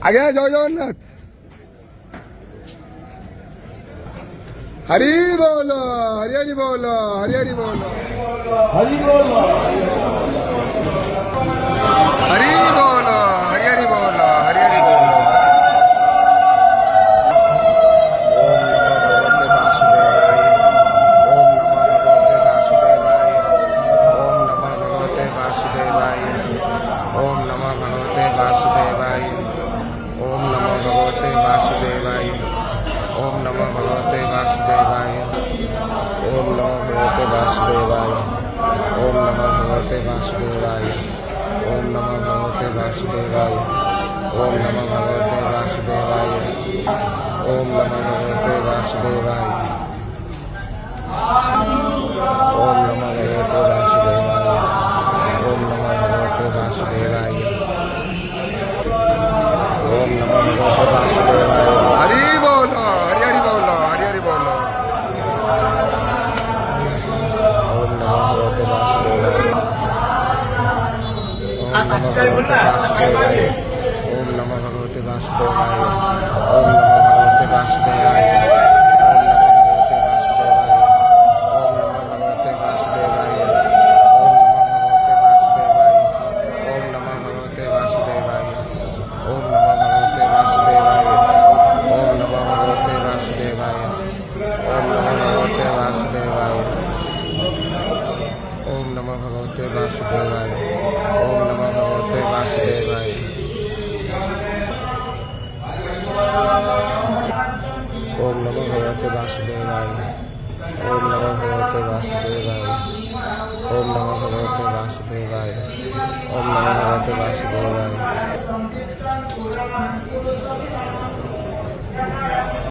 আগে জয় জগন্নাথ। হরি বল, হরি হরি বল, হরি হরি বল, हरि बोल হরি বল, হরি হরি বল, হরি হরি বল। ओम नमो भगवते वासुदेवाय। ओम नमो भगवते वासुदेवाय। ओम नमो भगवते वासुदेवाय। ओम नमो भगवते वासुदेवाय। ओम नमो भगवते वासुदेवाय। ओम नमो भगवते वासुदेवाय। ओम नमो भगवते वासुदेवाय। ओम नमो भगवते वासुदेवाय। ओम नमो भगवते वासुदेवाय। ओम नमो भगवते वासुदेवाय। ओम नमो भगवते वासुदेवाय। हरि बोल, हरि हरि बोल, हरि हरि बोल। ओम नमो भगवते वासुदेवाय। ओम नमो भगवते वासुदेवाय। ओम नमो भगवते वासुदेवाय। ओम नमो भगवते वासुदेवाय। ओम नमो भगवते वासुदेवाय। ओम नमो भगवते वासुदेवाय। ओम नमो भगवते वासुदेवाय। ओम नमो भगवते वासुदेवाय। ओम नमो भगवते वासुदेवाय। ओम नमो भगवते वासुदेवाय। ओम नमो भगवते वासुदेवाय। ओम नमो भगवते वासुदेवाय। ओम नमो भगवते वासुदेवाय। ओम नमो भगवते वासुदेवाय। ओम नमो भगवते वासुदेवाय।